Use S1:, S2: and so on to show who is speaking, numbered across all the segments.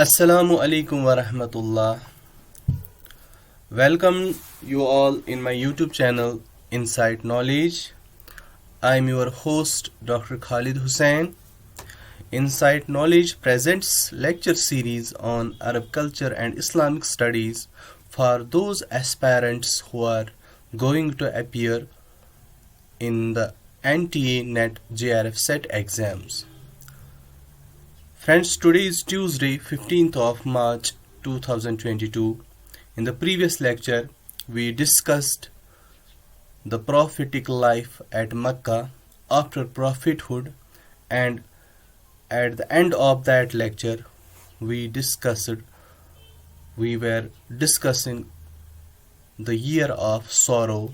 S1: Assalamu alaikum wa rahmatullah. Welcome you all in my YouTube channel Insight Knowledge. I am your host Dr. Khalid Hussain. Insight Knowledge presents lecture series on Arab culture and Islamic studies for those aspirants who are going to appear in the NTA NET JRF set exams. Friends, today is Tuesday, 15th of March 2022. In the previous lecture, we discussed the prophetic life at Mecca after prophethood, and at the end of that lecture, we were discussing the year of sorrow,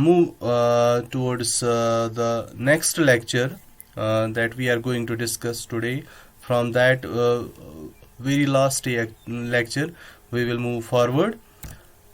S1: move towards the next lecture that we are going to discuss today. From that very last lecture we will move forward.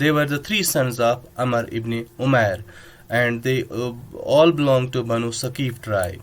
S1: They were the 3 sons of Amr ibn Umair and they all belong to Banu Saqif tribe.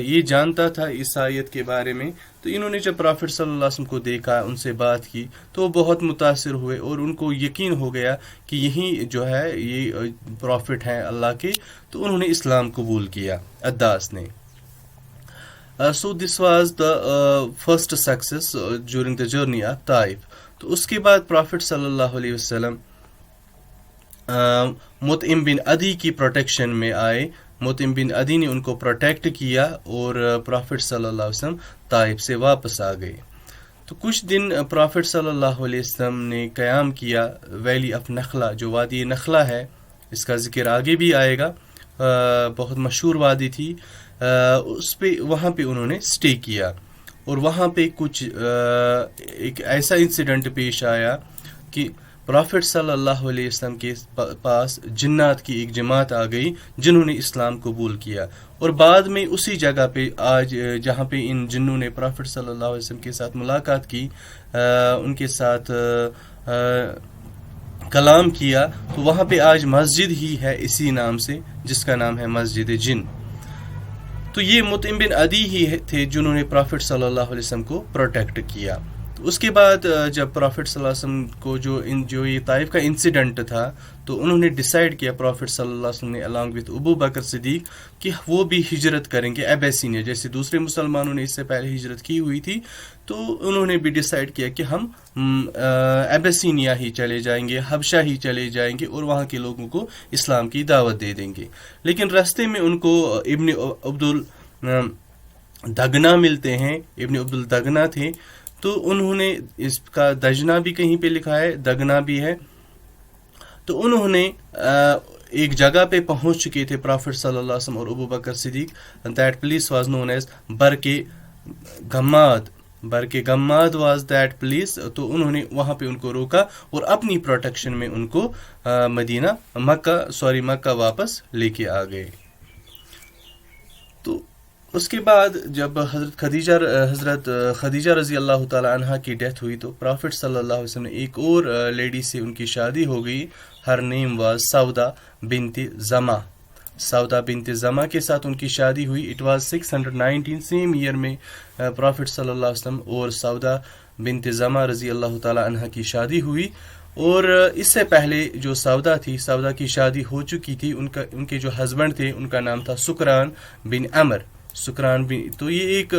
S1: یہ جانتا تھا اس آیت کے بارے میں. تو انہوں نے جب پرافٹ صلی اللہ علیہ وسلم کو دیکھا، ان سے بات کی، تو وہ بہت متاثر ہوئے اور ان کو یقین ہو گیا کہ یہی جو ہے یہ پرافٹ ہیں اللہ کے. تو انہوں نے اسلام قبول کیا عداس نے. So this was the first success during the journey of Taif. تو اس کے بعد پرافٹ صلی اللہ علیہ وسلم مطعم بن عدی کی پروٹیکشن میں آئے. مطعم بن عدی نے ان کو پروٹیکٹ کیا اور پرافٹ صلی اللہ علیہ وسلم طائف سے واپس آ گئے. تو کچھ دن پرافٹ صلی اللہ علیہ وسلم نے قیام کیا ویلی آف نخلا، جو وادی نخلا ہے، اس کا ذکر آگے بھی آئے گا. بہت مشہور وادی تھی. اس پہ وہاں پہ انہوں نے اسٹے کیا اور وہاں پہ کچھ ایک ایسا انسیڈنٹ پیش آیا کہ پرافٹ صلی اللہ علیہ وسلم کے پاس جنات کی ایک جماعت آ گئی جنہوں نے اسلام قبول کیا. اور بعد میں اسی جگہ پہ آج جہاں پہ ان جنوں نے پرافٹ صلی اللہ علیہ وسلم کے ساتھ ملاقات کی، ان کے ساتھ کلام کیا، تو وہاں پہ آج مسجد ہی ہے اسی نام سے، جس کا نام ہے مسجد جن. تو یہ مطعم بن عدی ہی تھے جنہوں نے پرافٹ صلی اللہ علیہ وسلم کو پروٹیکٹ کیا. تو اس کے بعد جب پرافٹ صلی اللہ علیہ وسلم کو جو یہ طائف کا انسیڈنٹ تھا، تو انہوں نے ڈیسائیڈ کیا پرافٹ صلی اللہ علیہ وسلم نے الانگ وتھ ابو بکر صدیق کہ وہ بھی ہجرت کریں گے ابیسینیا، جیسے دوسرے مسلمانوں نے اس سے پہلے ہجرت کی ہوئی تھی. تو انہوں نے بھی ڈیسائیڈ کیا کہ ہم ابیسینیا ہی چلے جائیں گے، حبشہ ہی چلے جائیں گے اور وہاں کے لوگوں کو اسلام کی دعوت دے دیں گے. لیکن راستے میں ان کو ابن عبدالدغنا ملتے ہیں. ابن عبدالدغنا تھے، تو انہوں نے اس کا دجنا بھی کہیں پہ لکھا ہے، دگنا بھی ہے. تو انہوں نے ایک جگہ پہ پہنچ چکے تھے پرافٹ صلی اللہ علیہ وسلم اور Abu Bakr Siddiq. That place was known as Birk Ghimad was that place. تو انہوں نے وہاں پہ ان کو روکا اور اپنی پروٹیکشن میں ان کو مکہ واپس لے کے آ گئے. تو اس کے بعد جب حضرت خدیجہ رضی اللہ تعالی عنہ کی ڈیتھ ہوئی، تو پرافٹ صلی اللہ علیہ وسلم نے ایک اور لیڈی سے ان کی شادی ہو گئی. ہر نیم واز سودا بنت زما. سودا بنت زما کے ساتھ ان کی شادی ہوئی. اٹ واز 619 سیم ایئر میں پرافٹ صلی اللہ علیہ وسلم اور سودا بنت زما رضی اللہ تعالی عنہ کی شادی ہوئی. اور اس سے پہلے جو سودا تھی، سودا کی شادی ہو چکی تھی. ان کے جو ہسبینڈ تھے ان کا نام تھا سکران بن عمر. تو یہ ایک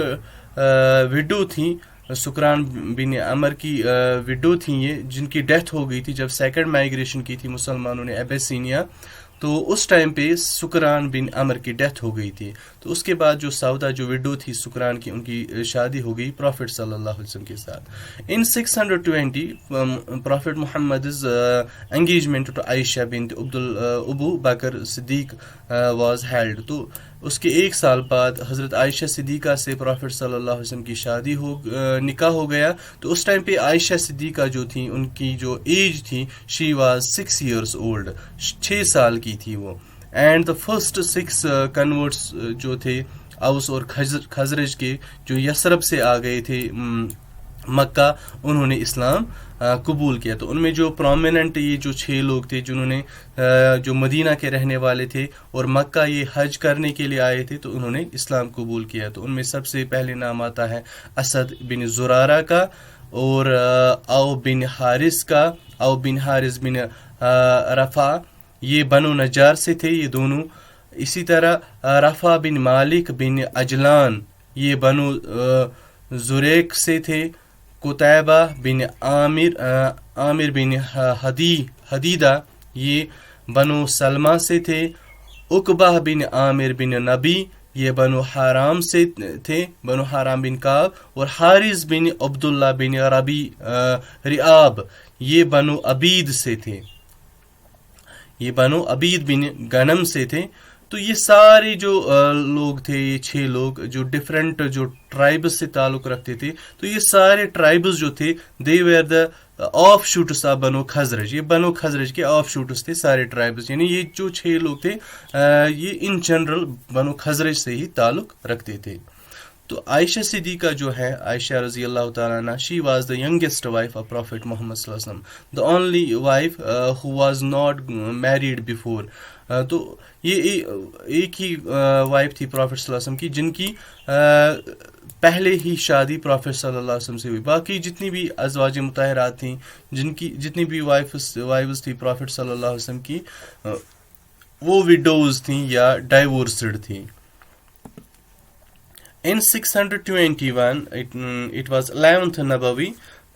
S1: وڈو تھیں، سکران بن عمر کی وڈو تھیں یہ، جن کی ڈیتھ ہو گئی تھی جب سیکنڈ مائیگریشن کی تھی مسلمانوں نے ابیسینیا. تو اس ٹائم پہ سکران بن عمر کی ڈیتھ ہو گئی تھی. تو اس کے بعد جو سودا جو وڈو تھی سکران کی، ان کی شادی ہو گئی پرافٹ صلی اللہ علیہ وسلم کے ساتھ. ان 620 پرافٹ محمد انگیجمنٹ ٹو عائشہ بنت ابو بکر صدیق واز ہیلڈ. تو اس کے ایک سال بعد حضرت عائشہ صدیقہ سے پرافٹ صلی اللہ علیہ وسلم کی شادی نکاح ہو گیا. تو اس ٹائم پہ عائشہ صدیقہ جو تھیں، ان کی جو ایج تھی، شی واز 6 years old، 6 سال کی تھی وہ. اینڈ دا فرسٹ 6 کنورٹس جو تھے اوس اور خزرج کے، جو یثرب سے آ گئے تھے مکہ، انہوں نے اسلام قبول کیا. تو ان میں جو پرومیننٹ یہ جو 6 لوگ تھے جنہوں نے جو مدینہ کے رہنے والے تھے اور مکہ یہ حج کرنے کے لیے آئے تھے، تو انہوں نے اسلام قبول کیا. تو ان میں سب سے پہلے نام آتا ہے اسد بن زرارہ کا اور او بن حارث کا. او بن حارث بن رفع، یہ بنو نجار سے تھے یہ دونوں. اسی طرح رفع بن مالک بن اجلان، یہ بنو زریق سے تھے. قطیبہ بن عامر بن حدیدہ، یہ بنو سلمہ سے تھے. عقبہ بن عامر بن نبی، یہ بنو حرام سے تھے، بنو حرام بن کعب. اور حارث بن عبداللہ بن ریاب، یہ بنو عبید سے تھے، یہ بنو عبید بن غنم سے تھے. تو یہ سارے جو لوگ تھے، یہ 6 لوگ جو ڈفرینٹ جو ٹرائبز سے تعلق رکھتے تھے. تو یہ سارے ٹرائبز جو تھے، دے ویر دا آف شوٹس آف بنو خزرج. یہ بنو خزرج کے آف شوٹس تھے سارے ٹرائبز، یعنی یہ جو 6 لوگ تھے یہ ان جنرل بنو خزرج سے ہی تعلق رکھتے تھے. تو عائشہ صدیقہ جو ہے، عائشہ رضی اللہ تعالیٰ عنہ، she was the youngest wife of prophet Muhammad صلی اللہ علیہ وسلم، the only wife who was not married before. تو یہ ایک ہی وائف تھی پروفٹ صلی اللہ علیہ وسلم کی جن کی پہلے ہی شادی پروفٹ صلی اللہ علیہ وسلم سے ہوئی. باقی جتنی بھی ازواج مطہرات تھیں، جتنی بھی وائفز تھی پروفٹ صلی اللہ علیہ وسلم کی، وہ وڈوز تھیں یا ڈائیورسڈ تھیں. In 621 it was 11th نبوی.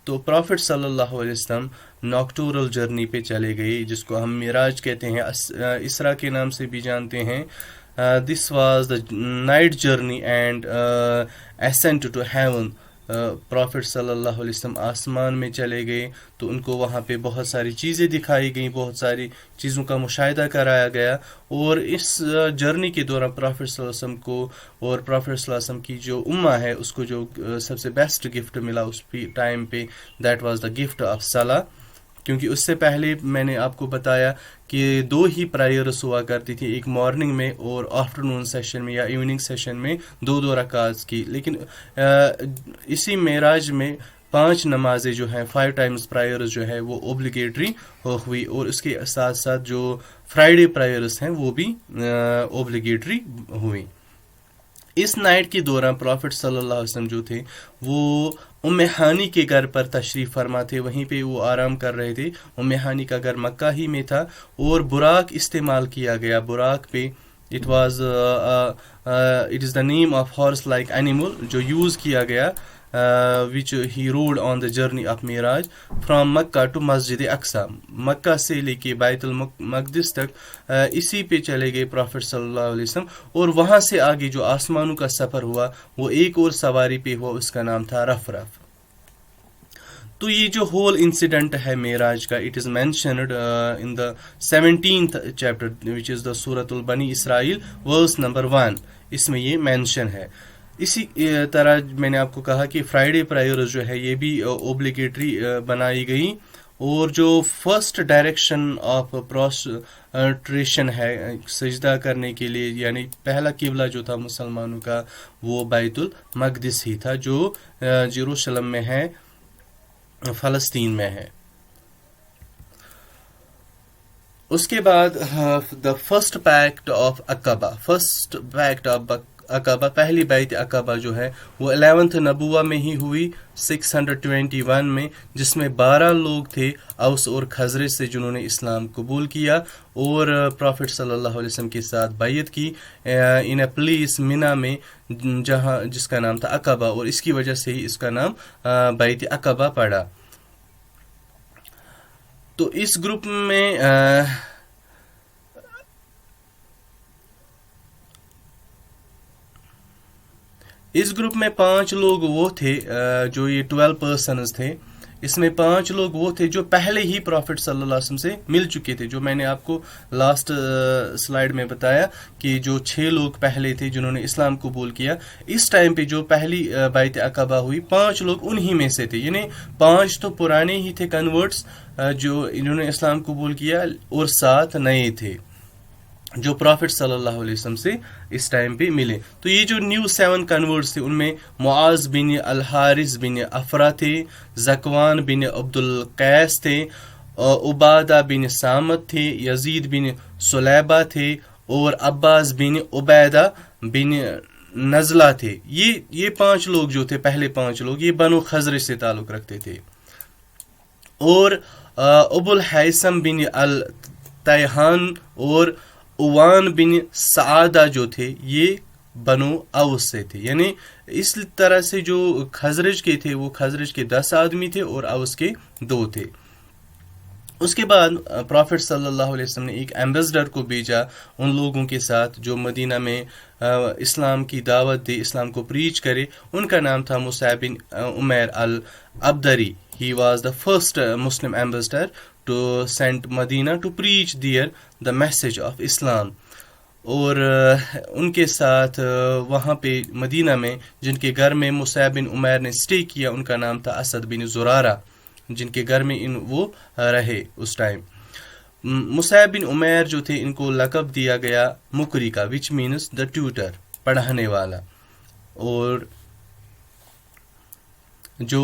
S1: تو پروفٹ صلی اللہ علیہ وسلم ناکٹورل جرنی پہ چلے گئے، جس کو ہم معراج کہتے ہیں، اسرا کے نام سے بھی جانتے ہیں. This was the night journey and ascent to heaven. Prophet صلی اللہ علیہ وسلم آسمان میں چلے گئے تو ان کو وہاں پہ بہت ساری چیزیں دکھائی گئیں، بہت ساری چیزوں کا مشاہدہ کرایا گیا. اور اس جرنی کے دوران پروفٹ صلی اللہ علیہ وسلم کو اور پروفٹ صلی اللہ علیہ وسلم کی جو امہ ہے اس کو جو سب سے بیسٹ گفٹ ملا اس ٹائم پہ، that was the gift of صلاح. کیونکہ اس سے پہلے میں نے آپ کو بتایا کہ 2 ہی پرائرس ہوا کرتی تھی، ایک مارننگ میں اور آفٹرنون سیشن میں یا ایوننگ سیشن میں 2 رکعات کی. لیکن اسی معراج میں 5 نمازیں جو ہیں 5 ٹائمز پرائرس جو ہے وہ اوبلیگیٹری ہوئی، اور اس کے ساتھ ساتھ جو فرائیڈے پرائرس ہیں وہ بھی اوبلیگیٹری ہوئی. اس نائٹ کے دوران پروفٹ صلی اللہ علیہ وسلم جو تھے وہ ام ہانی کے گھر پر تشریف فرما تھے، وہیں پہ وہ آرام کر رہے تھے. ام ہانی کا گھر مکہ ہی میں تھا، اور براق استعمال کیا گیا. براق پہ it is the name of horse like animal جو یوز کیا گیا، which he rode on the journey of Miraj from Makkah to Masjid Aqsa. مکہ سے لے کے بیت المقدس تک اسی پہ چلے گئے پروفٹ صلی اللہ علیہ وسلم. اور وہاں سے آگے جو آسمانوں کا سفر ہوا وہ ایک اور سواری پہ ہوا، اس کا نام تھا رف رف. تو یہ جو ہول انسیڈنٹ ہے معراج کا، it is mentioned in the 17th chapter which is the سورۃ البنی اسرائیل ورس نمبر 1. اس میں یہ مینشن ہے. اسی طرح میں نے آپ کو کہا کہ فرائیڈے پرائرز جو ہے یہ بھی اوبلیگیٹری بنائی گئی. اور جو فرسٹ ڈائریکشن آف پروسٹریشن ہے سجدہ کرنے کے لیے، یعنی پہلا قبلہ جو تھا مسلمانوں کا وہ بیت المقدس ہی تھا، جو جیروشلم میں ہے، فلسطین میں ہے. اس کے بعد دا فرسٹ پیکٹ آف عقبہ، پہلی بیعت عقبہ جو ہے وہ 11th نبوہ میں ہی ہوئی 621 میں، جس میں 12 لوگ تھے اوس اور خزرج سے جنہوں نے اسلام قبول کیا اور پروفٹ صلی اللہ علیہ وسلم کے ساتھ بیعت کی ان اے پلیس مینا میں، جس کا نام تھا عقبہ، اور اس کی وجہ سے ہی اس کا نام بیعت عقبہ پڑا. تو اس گروپ میں اس گروپ میں 5 لوگ وہ تھے جو یہ 12 پرسنز تھے. اس میں 5 لوگ وہ تھے جو پہلے ہی پروفٹ صلی اللہ علیہ وسلم سے مل چکے تھے، جو میں نے آپ کو لاسٹ سلائیڈ میں بتایا کہ جو 6 لوگ پہلے تھے جنہوں نے اسلام قبول کیا. اس ٹائم پہ جو پہلی بیعت عقبہ ہوئی 5 لوگ انہی میں سے تھے، یعنی 5 تو پرانے ہی تھے کنورٹس جو انہوں نے اسلام قبول کیا، اور 7 نئے تھے جو پروفٹ صلی اللہ علیہ وسلم سے اس ٹائم پہ ملے. تو یہ جو نیو 7 کنورٹس تھے ان میں معاذ بن الحارث بن افرا تھے، زکوان بن عبد القیس تھے، عبادہ بن سامت تھے، یزید بن سلیبہ تھے، اور عباس بن عبیدہ بن نزلہ تھے. یہ 5 لوگ جو تھے، پہلے 5 لوگ یہ بنو خزرج سے تعلق رکھتے تھے. اور ابو الحیثم بن التیحان اور اوان بن سعادہ جو تھے یہ بنو اوس سے تھے. یعنی اس طرح سے جو خزرج کے تھے وہ خزرج کے 10 آدمی تھے اور اوس کے 2 تھے. اس کے بعد پروفٹ صلی اللہ علیہ وسلم نے ایک ایمبیسڈر کو بھیجا ان لوگوں کے ساتھ جو مدینہ میں اسلام کی دعوت دے، اسلام کو پریچ کرے. ان کا نام تھا مصعب بن Umair العبدری. He was the first Muslim ambassador to send Medina to preach there the message of Islam. اور ان کے ساتھ وہاں پہ مدینہ میں جن کے گھر میں مصعب بن عمیر نے اسٹے کیا ان کا نام تھا اسد بن زرارہ، جن کے گھر میں وہ رہے اس ٹائم. مصعب بن عمیر جو تھے ان کو لقب دیا گیا مقری کا، which means the tutor، پڑھانے والا. اور جو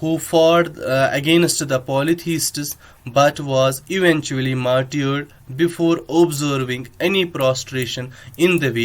S1: who fought against the polytheists but was eventually martyred before observing any prostration in the way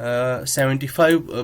S1: 75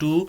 S1: 2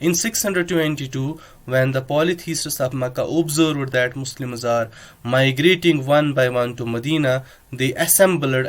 S1: In 622, when the polytheists of Makkah observed that Muslims are migrating one by one to Medina, they assembled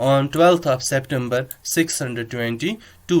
S1: on 12th of September 622।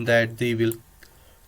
S1: that they will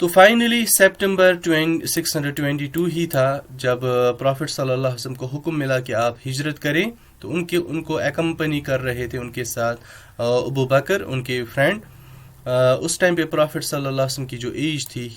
S1: تو finally September 622 ہی تھا جب profit صلی اللہ علیہ وسلم کو حکم ملا کہ آپ ہجرت کریں. تو ان کو اکمپنی کر رہے تھے ان کے ساتھ ابو بکر ان کے فرینڈ. اس ٹائم پہ پروفٹ صلی اللہ علیہ وسلم کی جو ایج تھی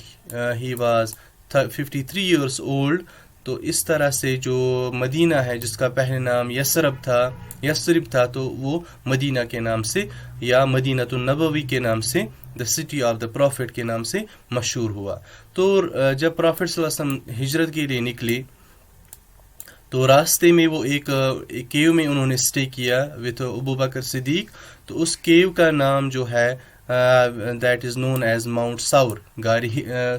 S1: ہی واز 53 ایئرس اولڈ. تو اس طرح سے جو مدینہ ہے جس کا پہلے نام یثرب تھا تو وہ مدینہ کے نام سے یا مدینۃ النبوی کے نام سے the city of the prophet کے نام سے مشہور ہوا. تو جب پروفٹ صلی اللہ علیہ وسلم ہجرت کے لیے نکلے تو راستے میں وہ ایک کیو میں انہوں نے اسٹے کیا وتھ ابو بکر صدیق. تو اس کیو کا نام جو ہے that is known as Mount Thawr, غار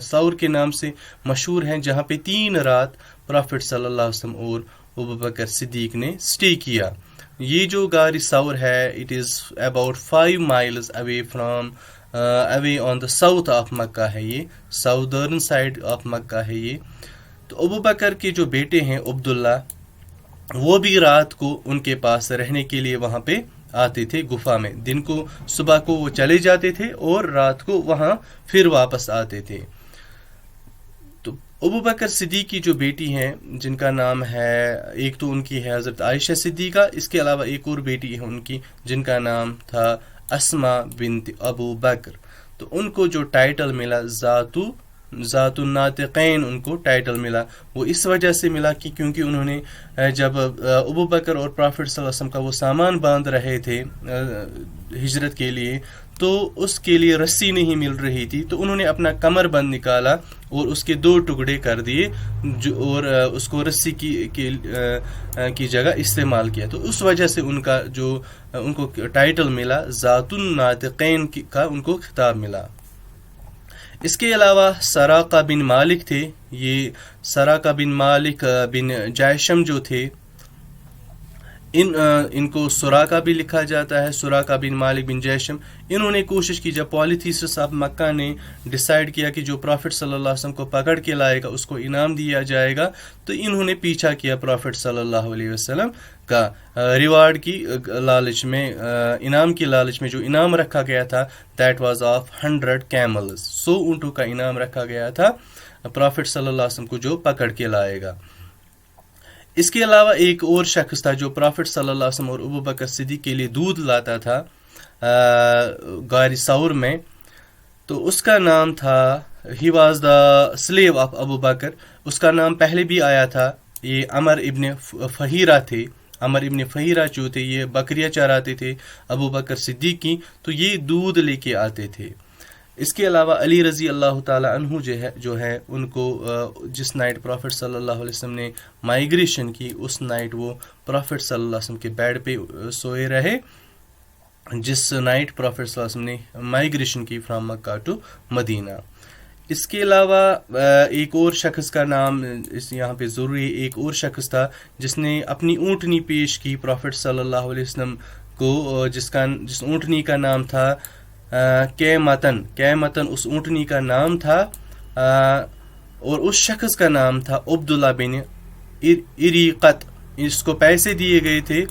S1: سور کے نام سے مشہور ہیں، جہاں پہ 3 رات پروفٹ صلی اللہ علیہ وسلم اور ابو بکر صدیق نے اسٹے کیا. یہ جو غار سور ہے it is about 5 miles away from away on the south of مکہ ہے، یہ ساؤدرن سائڈ آف مکہ ہے یہ. تو ابو بکر کے جو بیٹے ہیں عبداللہ وہ بھی رات کو ان کے پاس رہنے کے لیے وہاں پہ آتے تھے گفا میں. دن کو صبح کو وہ چلے جاتے تھے اور رات کو وہاں پھر واپس آتے تھے. تو ابو بکر صدیق کی جو بیٹی ہیں جن کا نام ہے، ایک تو ان کی ہے حضرت عائشہ صدیقہ، اس کے علاوہ ایک اور بیٹی ہے ان کی جن کا نام تھا اسما بنت ابو بکر. تو ان کو جو ٹائٹل ملا ذات الناطقین، ان کو ٹائٹل ملا. وہ اس وجہ سے ملا کہ کیونکہ انہوں نے جب ابو بکر اور پروفٹ صلی اللہ علیہ وسلم کا وہ سامان باندھ رہے تھے ہجرت کے لیے تو اس کے لیے رسی نہیں مل رہی تھی، تو انہوں نے اپنا کمر بند نکالا اور اس کے 2 ٹکڑے کر دیے اور اس کو رسی کی جگہ استعمال کیا. تو اس وجہ سے ان کو ٹائٹل ملا ذات الناطقین کا، ان کو خطاب ملا. اس کے علاوہ سراقہ بن مالک تھے. یہ سراقہ بن مالک بن جائشم جو تھے، ان کو سراقہ بھی لکھا جاتا ہے، سراقہ بن مالک بن جیشم. انہوں نے کوشش کی، جب پولیتھیسس آف مکہ نے ڈیسائیڈ کیا کہ جو پروفٹ صلی اللہ علیہ وسلم کو پکڑ کے لائے گا اس کو انعام دیا جائے گا، تو انہوں نے پیچھا کیا پروفٹ صلی اللہ علیہ وسلم کا. ریوارڈ کی لالچ میں، انعام کی لالچ میں جو انعام رکھا گیا تھا دیٹ واز آف 100 camels، 100 اونٹوں کا انعام رکھا گیا تھا پروفٹ صلی اللہ علیہ وسلم کو جو پکڑ کے لائے گا. اس کے علاوہ ایک اور شخص تھا جو پروفٹ صلی اللہ علیہ وسلم اور ابو بکر صدیق کے لیے دودھ لاتا تھا غار ثور میں. تو اس کا نام تھا، he was the slave of Abu Bakr. اس کا نام پہلے بھی آیا تھا، یہ عمر ابن فہیرہ تھے. عمر ابن فہیرہ جو تھے یہ بکریاں چراتے تھے ابو بکر صدیق کی، تو یہ دودھ لے کے آتے تھے. اس کے علاوہ علی رضی اللہ تعالی عنہ جو ہے ان کو جس نائٹ پروفٹ صلی اللہ علیہ وسلم نے مائیگریشن کی، اس نائٹ وہ پروفٹ صلی اللہ علیہ وسلم کے بیڈ پہ سوئے رہے، جس نائٹ پروفٹ صلی اللہ علیہ وسلم نے مائیگریشن کی فرام مکہ ٹو مدینہ. اس کے علاوہ ایک اور شخص کا نام یہاں پہ ضروری، ایک اور شخص تھا جس نے اپنی اونٹنی پیش کی پروفٹ صلی اللہ علیہ وسلم کو، جس اونٹنی کا نام تھا کیمتن اس اونٹنی کا نام تھا، اور اس شخص کا نام تھا عبداللہ بن اریقت. اس کو پیسے دیے گئے تھے،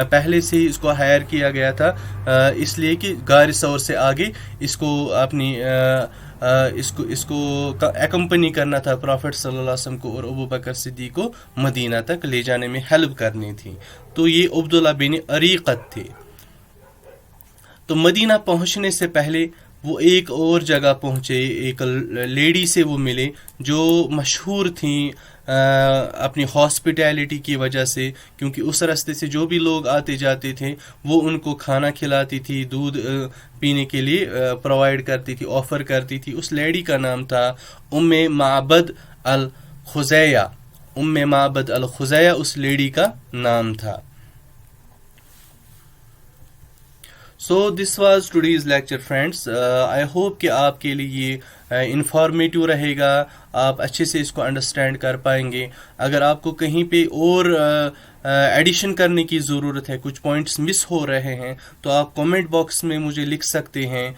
S1: پہلے سے ہی اس کو ہائر کیا گیا تھا، اس لیے کہ غار ثور سے آگے اس کو اپنی اس کو اکمپنی کرنا تھا پروفٹ صلی اللہ علیہ وسلم کو اور ابو بکر صدیق کو مدینہ تک لے جانے میں ہیلپ کرنی تھی. تو یہ عبداللہ بن اریقت تھے. تو مدینہ پہنچنے سے پہلے وہ ایک اور جگہ پہنچے، ایک لیڈی سے وہ ملے جو مشہور تھیں اپنی ہاسپٹیلٹی کی وجہ سے، کیونکہ اس راستے سے جو بھی لوگ آتے جاتے تھے وہ ان کو کھانا کھلاتی تھی، دودھ پینے کے لیے پرووائڈ کرتی تھی، آفر کرتی تھی. اس لیڈی کا نام تھا ام معبد الخزیہ. ام معبد الخزیہ اس لیڈی کا نام تھا. So this was today's lecture friends. I hope کہ آپ کے لیے یہ انفارمیٹیو رہے گا، آپ اچھے سے اس کو انڈرسٹینڈ کر پائیں گے. اگر آپ کو کہیں پہ اور ایڈیشن کرنے کی ضرورت ہے، کچھ پوائنٹس مس ہو رہے ہیں، تو آپ کامنٹ باکس میں مجھے لکھ سکتے ہیں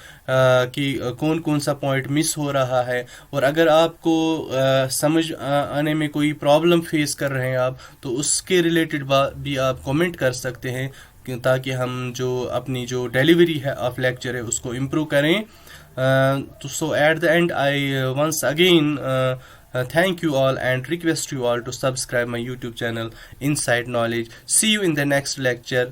S1: کہ کون سا پوائنٹ مس ہو رہا ہے. اور اگر آپ کو سمجھ آنے میں کوئی پرابلم فیس کر رہے ہیں آپ، تو اس کے ریلیٹڈ بھی آپ کامنٹ کر سکتے ہیں تاکہ ہم جو اپنی جو ڈیلیوری ہے آف لیکچر ہے اس کو امپروو کریں. So at the end, I once again thank you all and request you all to subscribe my YouTube channel Inside Knowledge. See you in the next lecture.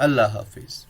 S1: Allah Hafiz.